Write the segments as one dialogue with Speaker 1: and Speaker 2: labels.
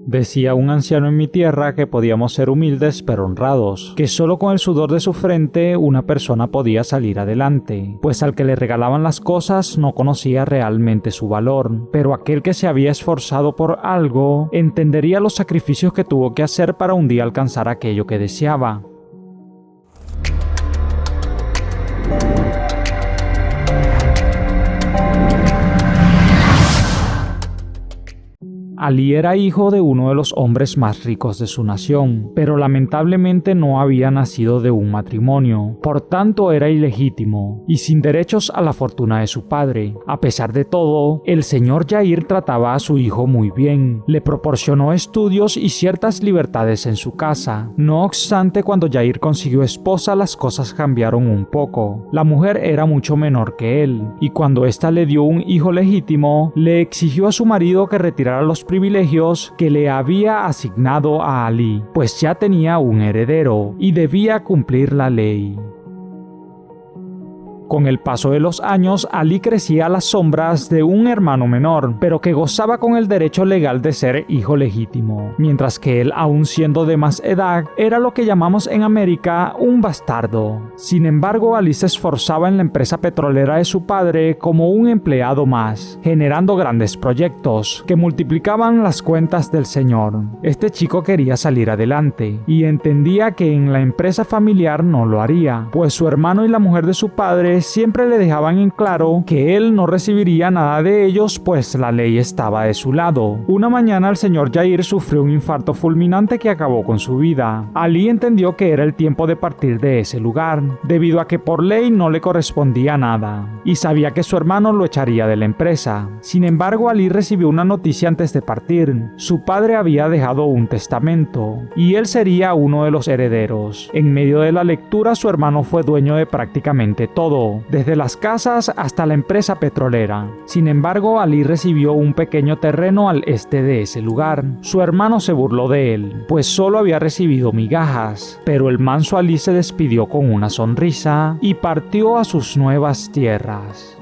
Speaker 1: Decía un anciano en mi tierra que podíamos ser humildes pero honrados, que solo con el sudor de su frente una persona podía salir adelante, pues al que le regalaban las cosas no conocía realmente su valor, pero aquel que se había esforzado por algo entendería los sacrificios que tuvo que hacer para un día alcanzar aquello que deseaba. Ali era hijo de uno de los hombres más ricos de su nación, pero lamentablemente no había nacido de un matrimonio, por tanto era ilegítimo y sin derechos a la fortuna de su padre. A pesar de todo, el señor Jair trataba a su hijo muy bien, le proporcionó estudios y ciertas libertades en su casa. No obstante, cuando Jair consiguió esposa, las cosas cambiaron un poco. La mujer era mucho menor que él, y cuando ésta le dio un hijo legítimo, le exigió a su marido que retirara los privilegios que le había asignado a Ali, pues ya tenía un heredero y debía cumplir la ley. Con el paso de los años, Ali crecía a las sombras de un hermano menor, pero que gozaba con el derecho legal de ser hijo legítimo, mientras que él, aún siendo de más edad, era lo que llamamos en América un bastardo. Sin embargo, Ali se esforzaba en la empresa petrolera de su padre como un empleado más, generando grandes proyectos que multiplicaban las cuentas del señor. Este chico quería salir adelante y entendía que en la empresa familiar no lo haría, pues su hermano y la mujer de su padre siempre le dejaban en claro que él no recibiría nada de ellos, pues la ley estaba de su lado. Una mañana el señor Jair sufrió un infarto fulminante que acabó con su vida. Ali entendió que era el tiempo de partir de ese lugar, debido a que por ley no le correspondía nada, y sabía que su hermano lo echaría de la empresa. Sin embargo, Ali recibió una noticia antes de partir. Su padre había dejado un testamento, y él sería uno de los herederos. En medio de la lectura, su hermano fue dueño de prácticamente todo, desde las casas hasta la empresa petrolera. Sin embargo, Ali recibió un pequeño terreno al este de ese lugar. Su hermano se burló de él, pues solo había recibido migajas, pero el manso Ali se despidió con una sonrisa y partió a sus nuevas tierras.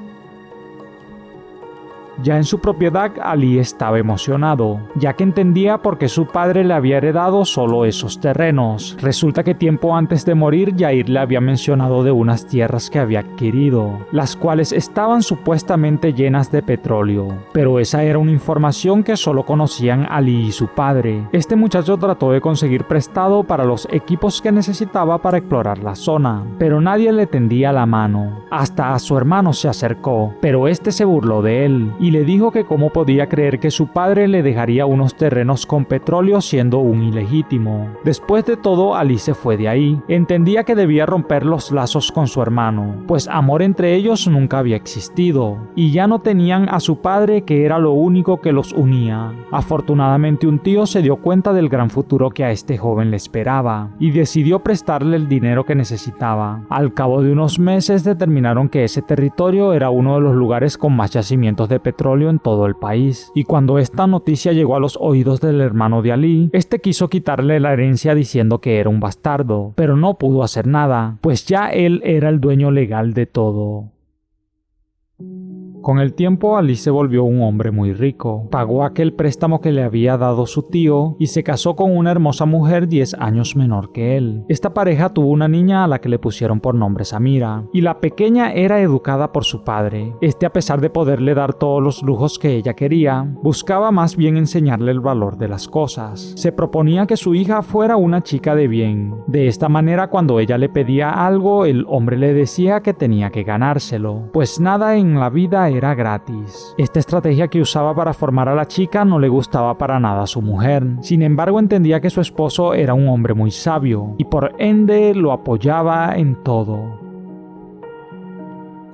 Speaker 1: Ya en su propiedad, Ali estaba emocionado, ya que entendía por qué su padre le había heredado solo esos terrenos. Resulta que tiempo antes de morir, Jair le había mencionado de unas tierras que había adquirido, las cuales estaban supuestamente llenas de petróleo. Pero esa era una información que solo conocían Ali y su padre. Este muchacho trató de conseguir prestado para los equipos que necesitaba para explorar la zona, pero nadie le tendía la mano. Hasta a su hermano se acercó, pero este se burló de él y le dijo que cómo podía creer que su padre le dejaría unos terrenos con petróleo siendo un ilegítimo. Después de todo, Ali se fue de ahí. Entendía que debía romper los lazos con su hermano, pues amor entre ellos nunca había existido, y ya no tenían a su padre, que era lo único que los unía. Afortunadamente, un tío se dio cuenta del gran futuro que a este joven le esperaba, y decidió prestarle el dinero que necesitaba. Al cabo de unos meses determinaron que ese territorio era uno de los lugares con más yacimientos de petróleo en todo el país, y cuando esta noticia llegó a los oídos del hermano de Ali, este quiso quitarle la herencia diciendo que era un bastardo, pero no pudo hacer nada, pues ya él era el dueño legal de todo. Con el tiempo, Ali se volvió un hombre muy rico, pagó aquel préstamo que le había dado su tío y se casó con una hermosa mujer 10 años menor que él. Esta pareja tuvo una niña a la que le pusieron por nombre Samira, y la pequeña era educada por su padre. A pesar de poderle dar todos los lujos que ella quería, buscaba más bien enseñarle el valor de las cosas. Se proponía que su hija fuera una chica de bien. De esta manera, cuando ella le pedía algo, el hombre le decía que tenía que ganárselo, pues nada en la vida era gratis. Esta estrategia que usaba para formar a la chica no le gustaba para nada a su mujer. Sin embargo, entendía que su esposo era un hombre muy sabio y por ende lo apoyaba en todo.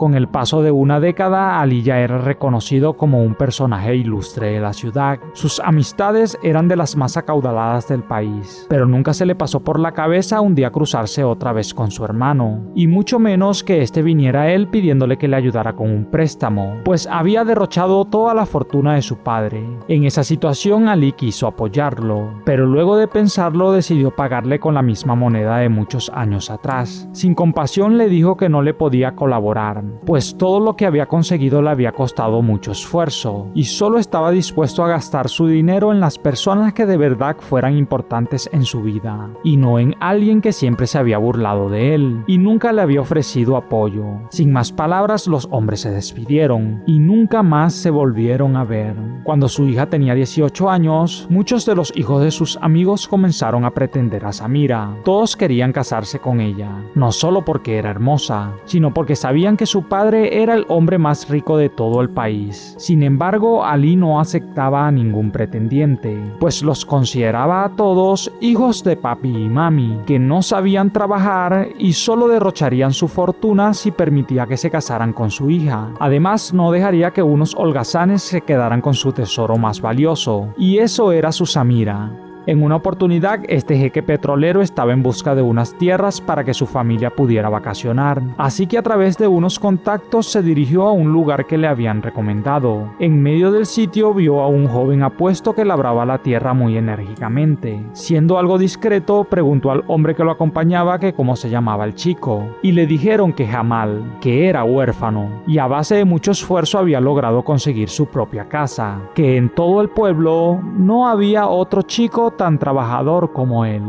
Speaker 1: Con el paso de una década, Ali ya era reconocido como un personaje ilustre de la ciudad. Sus amistades eran de las más acaudaladas del país, pero nunca se le pasó por la cabeza un día cruzarse otra vez con su hermano, y mucho menos que este viniera a él pidiéndole que le ayudara con un préstamo, pues había derrochado toda la fortuna de su padre. En esa situación, Ali quiso apoyarlo, pero luego de pensarlo decidió pagarle con la misma moneda de muchos años atrás. Sin compasión le dijo que no le podía colaborar, pues todo lo que había conseguido le había costado mucho esfuerzo y solo estaba dispuesto a gastar su dinero en las personas que de verdad fueran importantes en su vida y no en alguien que siempre se había burlado de él y nunca le había ofrecido apoyo. Sin más palabras, los hombres se despidieron y nunca más se volvieron a ver. Cuando su hija tenía 18 años, muchos de los hijos de sus amigos comenzaron a pretender a Samira. Todos querían casarse con ella, no solo porque era hermosa, sino porque sabían que su padre era el hombre más rico de todo el país. Sin embargo, Ali no aceptaba a ningún pretendiente, pues los consideraba a todos hijos de papi y mami, que no sabían trabajar y solo derrocharían su fortuna si permitía que se casaran con su hija. Además, no dejaría que unos holgazanes se quedaran con su tesoro más valioso, y eso era su Samira. En una oportunidad, este jeque petrolero estaba en busca de unas tierras para que su familia pudiera vacacionar, así que a través de unos contactos se dirigió a un lugar que le habían recomendado. En medio del sitio vio a un joven apuesto que labraba la tierra muy enérgicamente. Siendo algo discreto, preguntó al hombre que lo acompañaba que cómo se llamaba el chico, y le dijeron que Jamal, que era huérfano, y a base de mucho esfuerzo había logrado conseguir su propia casa, que en todo el pueblo no había otro chico tan trabajador como él.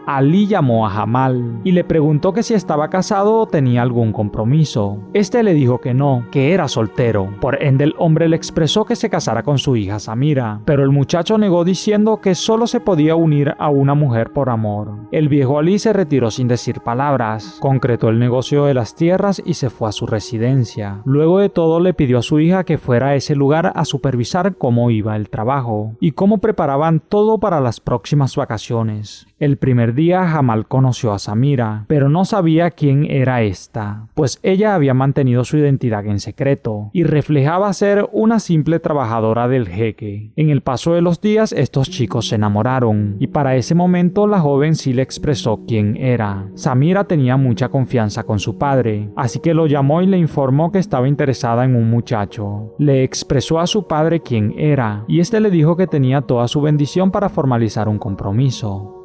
Speaker 1: Ali llamó a Jamal y le preguntó que si estaba casado o tenía algún compromiso. Este le dijo que no, que era soltero. Por ende, el hombre le expresó que se casara con su hija Samira, pero el muchacho negó diciendo que solo se podía unir a una mujer por amor. El viejo Ali se retiró sin decir palabras, concretó el negocio de las tierras y se fue a su residencia. Luego de todo, le pidió a su hija que fuera a ese lugar a supervisar cómo iba el trabajo y cómo preparaban todo para las próximas vacaciones. El primer día Jamal conoció a Samira, pero no sabía quién era esta, pues ella había mantenido su identidad en secreto y reflejaba ser una simple trabajadora del jeque. En el paso de los días, estos chicos se enamoraron y para ese momento la joven sí le expresó quién era. Samira tenía mucha confianza con su padre, así que lo llamó y le informó que estaba interesada en un muchacho. Le expresó a su padre quién era y este le dijo que tenía toda su bendición para formalizar un compromiso.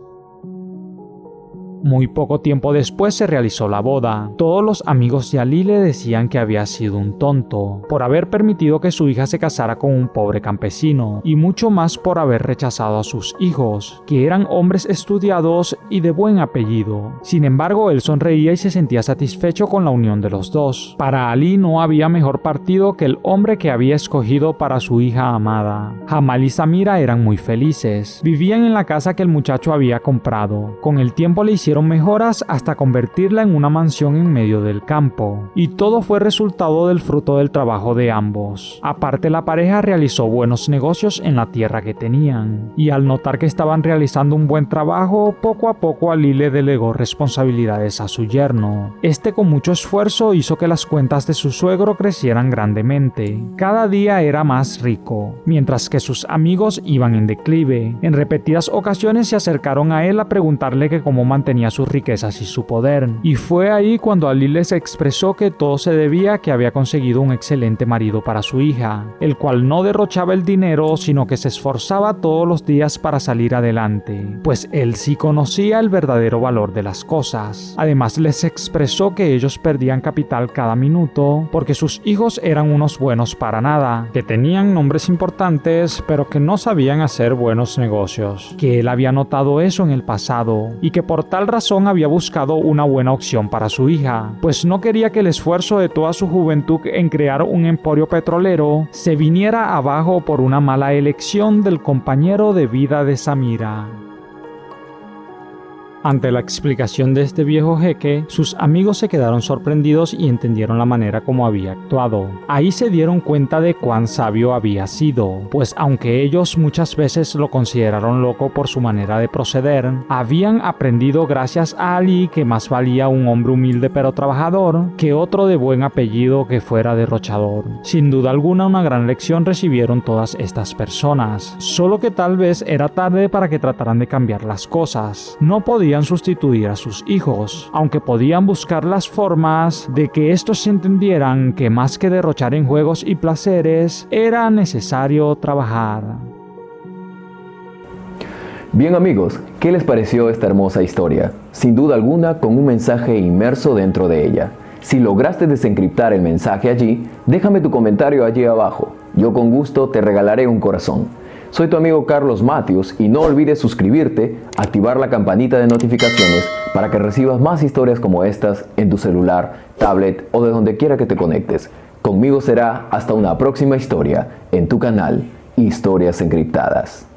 Speaker 1: Muy poco tiempo después se realizó la boda. Todos los amigos de Ali le decían que había sido un tonto por haber permitido que su hija se casara con un pobre campesino y mucho más por haber rechazado a sus hijos, que eran hombres estudiados y de buen apellido. Sin embargo, él sonreía y se sentía satisfecho con la unión de los dos. Para Ali no había mejor partido que el hombre que había escogido para su hija amada. Jamal y Samira eran muy felices. Vivían en la casa que el muchacho había comprado. Con el tiempo le hicieron mejoras hasta convertirla en una mansión en medio del campo, y todo fue resultado del fruto del trabajo de ambos. Aparte, la pareja realizó buenos negocios en la tierra que tenían, y al notar que estaban realizando un buen trabajo, poco a poco Ali le delegó responsabilidades a su yerno. Este con mucho esfuerzo hizo que las cuentas de su suegro crecieran grandemente. Cada día era más rico, mientras que sus amigos iban en declive. En repetidas ocasiones se acercaron a él a preguntarle que cómo mantenía sus riquezas y su poder, y fue ahí cuando Ali les expresó que todo se debía a que había conseguido un excelente marido para su hija, el cual no derrochaba el dinero, sino que se esforzaba todos los días para salir adelante, pues él sí conocía el verdadero valor de las cosas. Además, les expresó que ellos perdían capital cada minuto porque sus hijos eran unos buenos para nada, que tenían nombres importantes pero que no sabían hacer buenos negocios, que él había notado eso en el pasado y que por tal razón había buscado una buena opción para su hija, pues no quería que el esfuerzo de toda su juventud en crear un emporio petrolero se viniera abajo por una mala elección del compañero de vida de Samira. Ante la explicación de este viejo jeque, sus amigos se quedaron sorprendidos y entendieron la manera como había actuado. Ahí se dieron cuenta de cuán sabio había sido, pues aunque ellos muchas veces lo consideraron loco por su manera de proceder, habían aprendido gracias a Ali que más valía un hombre humilde pero trabajador que otro de buen apellido que fuera derrochador. Sin duda alguna, una gran lección recibieron todas estas personas, solo que tal vez era tarde para que trataran de cambiar las cosas. No podían sustituir a sus hijos, aunque podían buscar las formas de que estos entendieran que más que derrochar en juegos y placeres, era necesario trabajar.
Speaker 2: Bien amigos, ¿qué les pareció esta hermosa historia? Sin duda alguna con un mensaje inmerso dentro de ella. Si lograste desencriptar el mensaje allí, déjame tu comentario allí abajo. Yo con gusto te regalaré un corazón. Soy tu amigo Carlos Matthews y no olvides suscribirte, activar la campanita de notificaciones para que recibas más historias como estas en tu celular, tablet o de donde quiera que te conectes. Conmigo será hasta una próxima historia en tu canal Historias Encriptadas.